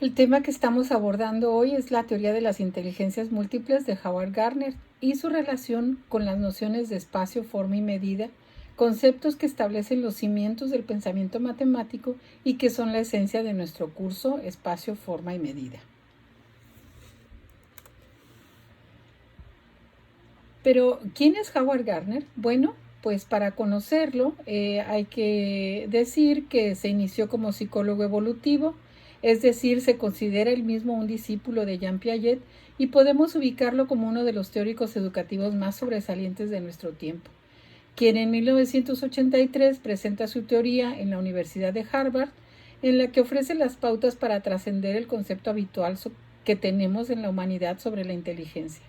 El tema que estamos abordando hoy es la teoría de las inteligencias múltiples de Howard Gardner y su relación con las nociones de espacio, forma y medida, conceptos que establecen los cimientos del pensamiento matemático y que son la esencia de nuestro curso Espacio, Forma y Medida. Pero, ¿quién es Howard Gardner? Bueno, pues para conocerlo hay que decir que se inició como psicólogo evolutivo, es decir, se considera él mismo un discípulo de Jean Piaget y podemos ubicarlo como uno de los teóricos educativos más sobresalientes de nuestro tiempo, quien en 1983 presenta su teoría en la Universidad de Harvard, en la que ofrece las pautas para trascender el concepto habitual que tenemos en la humanidad sobre la inteligencia.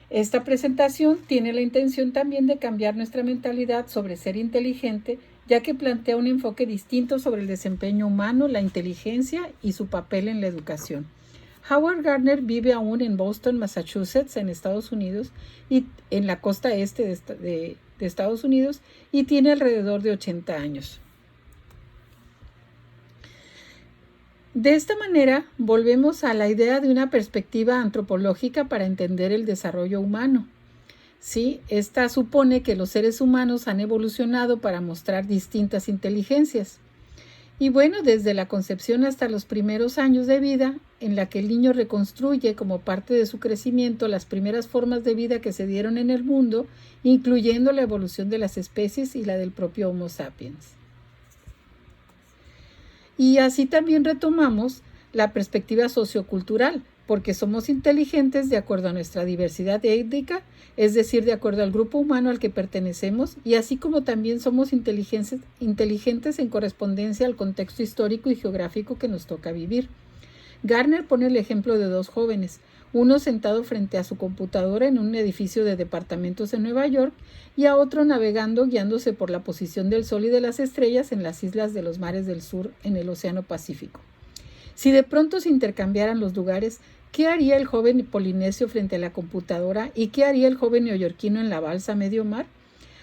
Esta presentación tiene la intención también de cambiar nuestra mentalidad sobre ser inteligente, ya que plantea un enfoque distinto sobre el desempeño humano, la inteligencia y su papel en la educación. Howard Gardner vive aún en Boston, Massachusetts, en Estados Unidos, y en la costa este de Estados Unidos, y tiene alrededor de 80 años. De esta manera, volvemos a la idea de una perspectiva antropológica para entender el desarrollo humano. Sí, esta supone que los seres humanos han evolucionado para mostrar distintas inteligencias. Y bueno, desde la concepción hasta los primeros años de vida, en la que el niño reconstruye como parte de su crecimiento las primeras formas de vida que se dieron en el mundo, incluyendo la evolución de las especies y la del propio Homo sapiens. Y así también retomamos la perspectiva sociocultural, porque somos inteligentes de acuerdo a nuestra diversidad étnica, es decir, de acuerdo al grupo humano al que pertenecemos, y así como también somos inteligentes en correspondencia al contexto histórico y geográfico que nos toca vivir. Gardner pone el ejemplo de dos jóvenes, uno sentado frente a su computadora en un edificio de departamentos en Nueva York y a otro navegando guiándose por la posición del sol y de las estrellas en las islas de los mares del sur en el Océano Pacífico. Si de pronto se intercambiaran los lugares, ¿qué haría el joven polinesio frente a la computadora y qué haría el joven neoyorquino en la balsa a medio mar?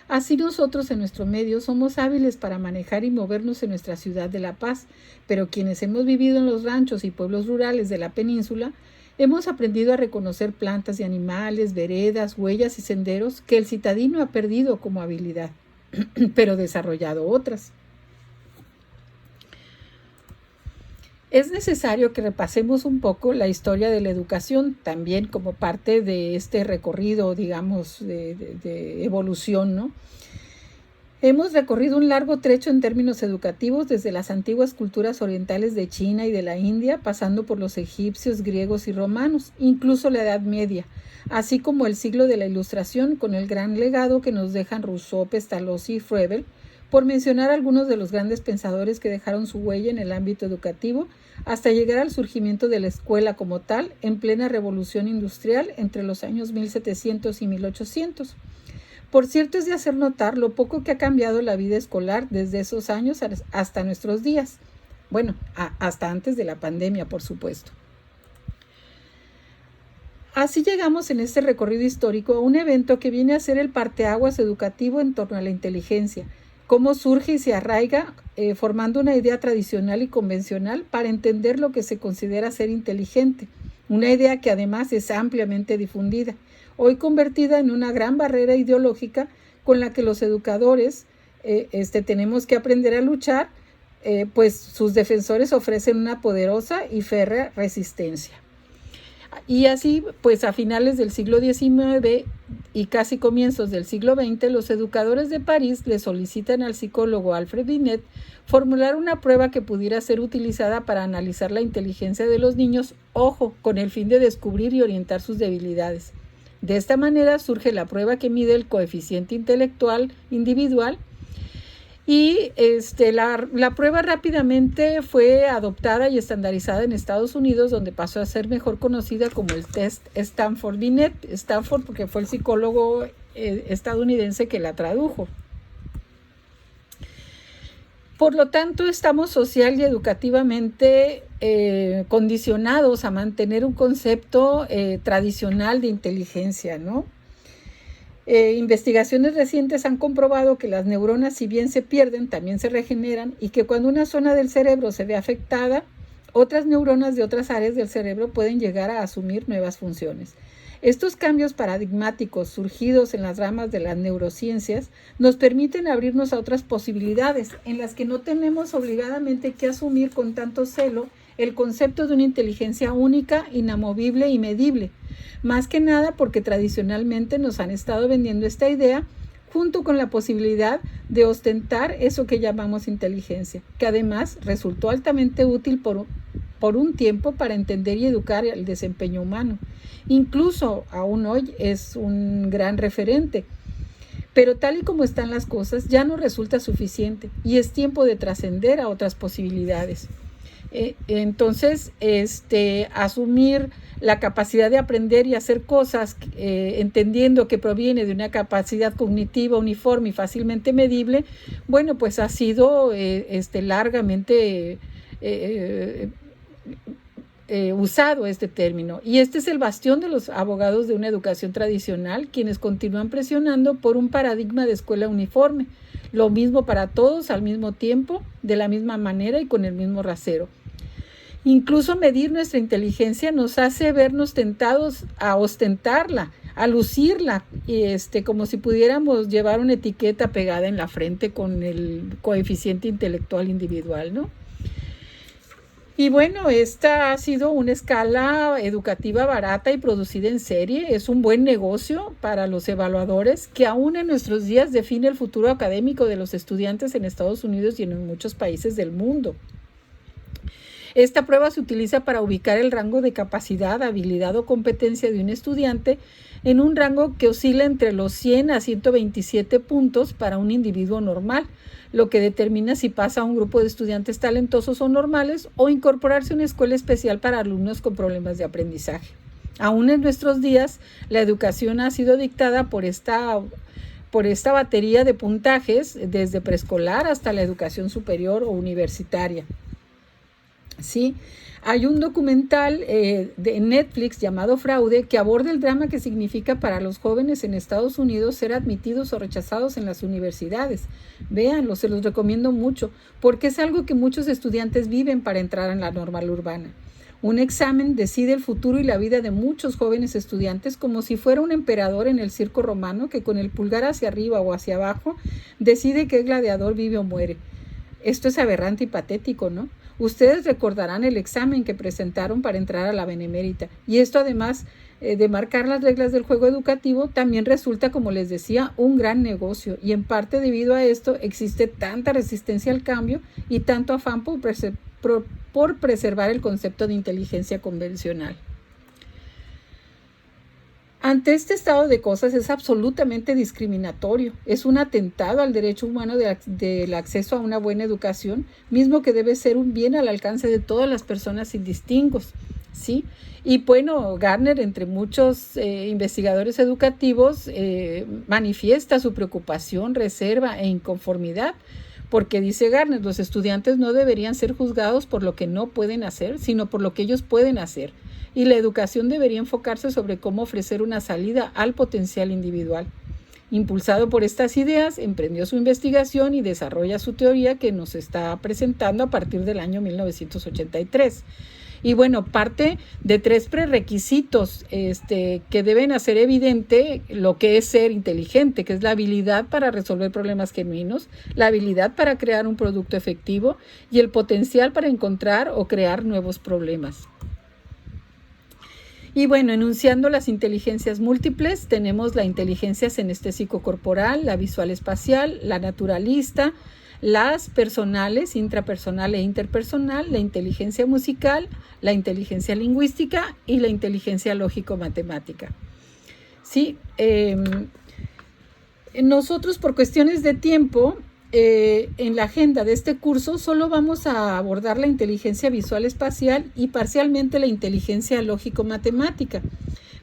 Así nosotros en nuestro medio somos hábiles para manejar y movernos en nuestra ciudad de La Paz, pero quienes hemos vivido en los ranchos y pueblos rurales de la península, hemos aprendido a reconocer plantas y animales, veredas, huellas y senderos que el citadino ha perdido como habilidad, pero desarrollado otras. Es necesario que repasemos un poco la historia de la educación, también como parte de este recorrido, digamos, de evolución, ¿no? Hemos recorrido un largo trecho en términos educativos desde las antiguas culturas orientales de China y de la India, pasando por los egipcios, griegos y romanos, incluso la Edad Media, así como el siglo de la Ilustración con el gran legado que nos dejan Rousseau, Pestalozzi y Froebel, por mencionar algunos de los grandes pensadores que dejaron su huella en el ámbito educativo, hasta llegar al surgimiento de la escuela como tal en plena revolución industrial entre los años 1700 y 1800. Por cierto, es de hacer notar lo poco que ha cambiado la vida escolar desde esos años hasta nuestros días. Bueno, hasta antes de la pandemia, por supuesto. Así llegamos en este recorrido histórico a un evento que viene a ser el parteaguas educativo en torno a la inteligencia, cómo surge y se arraiga formando una idea tradicional y convencional para entender lo que se considera ser inteligente, una idea que además es ampliamente difundida, hoy convertida en una gran barrera ideológica con la que los educadores tenemos que aprender a luchar, pues sus defensores ofrecen una poderosa y férrea resistencia. Y así, pues a finales del siglo XIX y casi comienzos del siglo XX, los educadores de París le solicitan al psicólogo Alfred Binet formular una prueba que pudiera ser utilizada para analizar la inteligencia de los niños, ojo, con el fin de descubrir y orientar sus debilidades. De esta manera surge la prueba que mide el coeficiente intelectual individual y la prueba rápidamente fue adoptada y estandarizada en Estados Unidos, donde pasó a ser mejor conocida como el test Stanford-Binet. Stanford porque fue el psicólogo estadounidense que la tradujo. Por lo tanto, estamos social y educativamente condicionados a mantener un concepto tradicional de inteligencia, ¿no? Investigaciones recientes han comprobado que las neuronas, si bien se pierden, también se regeneran y que cuando una zona del cerebro se ve afectada, otras neuronas de otras áreas del cerebro pueden llegar a asumir nuevas funciones. Estos cambios paradigmáticos surgidos en las ramas de las neurociencias nos permiten abrirnos a otras posibilidades en las que no tenemos obligadamente que asumir con tanto celo el concepto de una inteligencia única, inamovible y medible, más que nada porque tradicionalmente nos han estado vendiendo esta idea junto con la posibilidad de ostentar eso que llamamos inteligencia, que además resultó altamente útil por un tiempo para entender y educar el desempeño humano. Incluso aún hoy es un gran referente. Pero tal y como están las cosas, ya no resulta suficiente y es tiempo de trascender a otras posibilidades. Entonces, asumir la capacidad de aprender y hacer cosas, entendiendo que proviene de una capacidad cognitiva uniforme y fácilmente medible, bueno, pues ha sido largamente usado este término. Y este es el bastión de los abogados de una educación tradicional, quienes continúan presionando por un paradigma de escuela uniforme, lo mismo para todos al mismo tiempo, de la misma manera y con el mismo rasero. Incluso medir nuestra inteligencia nos hace vernos tentados a ostentarla, a lucirla, como si pudiéramos llevar una etiqueta pegada en la frente con el coeficiente intelectual individual, ¿no? Y bueno, esta ha sido una escala educativa barata y producida en serie. Es un buen negocio para los evaluadores que aún en nuestros días define el futuro académico de los estudiantes en Estados Unidos y en muchos países del mundo. Esta prueba se utiliza para ubicar el rango de capacidad, habilidad o competencia de un estudiante en un rango que oscila entre los 100 a 127 puntos para un individuo normal, lo que determina si pasa a un grupo de estudiantes talentosos o normales o incorporarse a una escuela especial para alumnos con problemas de aprendizaje. Aún en nuestros días, la educación ha sido dictada por esta batería de puntajes desde preescolar hasta la educación superior o universitaria. Sí, hay un documental de Netflix llamado Fraude que aborda el drama que significa para los jóvenes en Estados Unidos ser admitidos o rechazados en las universidades. Véanlo, se los recomiendo mucho, porque es algo que muchos estudiantes viven para entrar en la normal urbana. Un examen decide el futuro y la vida de muchos jóvenes estudiantes como si fuera un emperador en el circo romano que con el pulgar hacia arriba o hacia abajo decide qué gladiador vive o muere. Esto es aberrante y patético, ¿no? Ustedes recordarán el examen que presentaron para entrar a la Benemérita. Y esto, además de marcar las reglas del juego educativo, también resulta, como les decía, un gran negocio. Y en parte debido a esto existe tanta resistencia al cambio y tanto afán por preservar el concepto de inteligencia convencional. Ante este estado de cosas es absolutamente discriminatorio, es un atentado al derecho humano del acceso a una buena educación, mismo que debe ser un bien al alcance de todas las personas sin distingos, ¿sí? Y bueno, Gardner, entre muchos investigadores educativos, manifiesta su preocupación, reserva e inconformidad, porque dice Gardner, los estudiantes no deberían ser juzgados por lo que no pueden hacer, sino por lo que ellos pueden hacer. Y la educación debería enfocarse sobre cómo ofrecer una salida al potencial individual. Impulsado por estas ideas, emprendió su investigación y desarrolla su teoría que nos está presentando a partir del año 1983. Y bueno, parte de 3 prerequisitos que deben hacer evidente lo que es ser inteligente, que es la habilidad para resolver problemas genuinos, la habilidad para crear un producto efectivo y el potencial para encontrar o crear nuevos problemas. Y bueno, enunciando las inteligencias múltiples, tenemos la inteligencia senestésico-corporal, la visual espacial, la naturalista, las personales, intrapersonal e interpersonal, la inteligencia musical, la inteligencia lingüística y la inteligencia lógico-matemática. Sí, nosotros por cuestiones de tiempo, en la agenda de este curso solo vamos a abordar la inteligencia visual espacial y parcialmente la inteligencia lógico-matemática,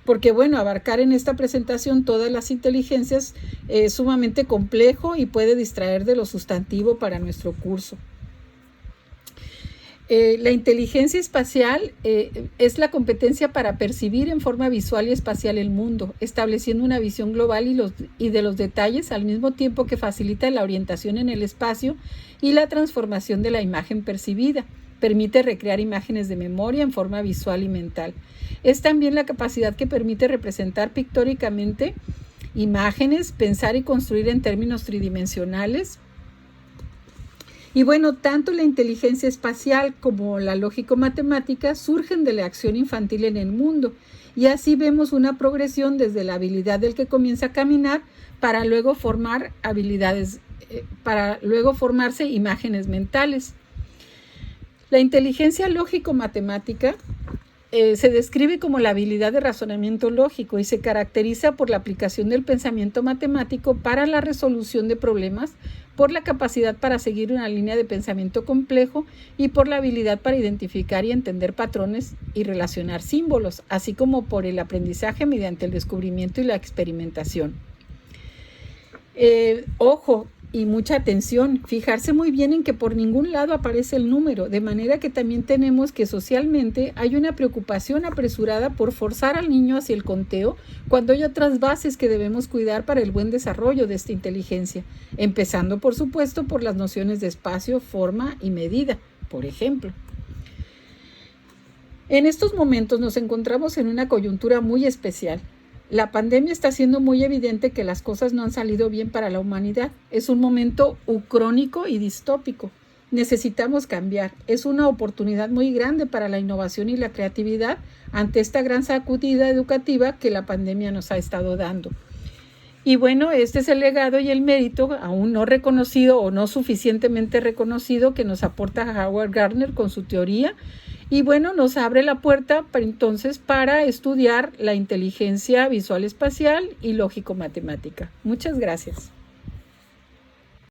porque bueno, abarcar en esta presentación todas las inteligencias es sumamente complejo y puede distraer de lo sustantivo para nuestro curso. La inteligencia espacial es la competencia para percibir en forma visual y espacial el mundo, estableciendo una visión global y de los detalles al mismo tiempo que facilita la orientación en el espacio y la transformación de la imagen percibida. permite recrear imágenes de memoria en forma visual y mental. Es también la capacidad que permite representar pictóricamente imágenes, pensar y construir en términos tridimensionales. Y bueno, tanto la inteligencia espacial como la lógico-matemática surgen de la acción infantil en el mundo. Y así vemos una progresión desde la habilidad del que comienza a caminar para luego formarse imágenes mentales. La inteligencia lógico-matemática se describe como la habilidad de razonamiento lógico y se caracteriza por la aplicación del pensamiento matemático para la resolución de problemas, por la capacidad para seguir una línea de pensamiento complejo y por la habilidad para identificar y entender patrones y relacionar símbolos, así como por el aprendizaje mediante el descubrimiento y la experimentación. Ojo y mucha atención, fijarse muy bien en que por ningún lado aparece el número, de manera que también tenemos que socialmente hay una preocupación apresurada por forzar al niño hacia el conteo cuando hay otras bases que debemos cuidar para el buen desarrollo de esta inteligencia, empezando por supuesto por las nociones de espacio, forma y medida, por ejemplo. En estos momentos nos encontramos en una coyuntura muy especial. La pandemia está haciendo muy evidente que las cosas no han salido bien para la humanidad. Es un momento ucrónico y distópico. Necesitamos cambiar. Es una oportunidad muy grande para la innovación y la creatividad ante esta gran sacudida educativa que la pandemia nos ha estado dando. Y bueno, este es el legado y el mérito aún no reconocido o no suficientemente reconocido que nos aporta Howard Gardner con su teoría. Y bueno, nos abre la puerta para estudiar la inteligencia visual espacial y lógico-matemática. Muchas gracias.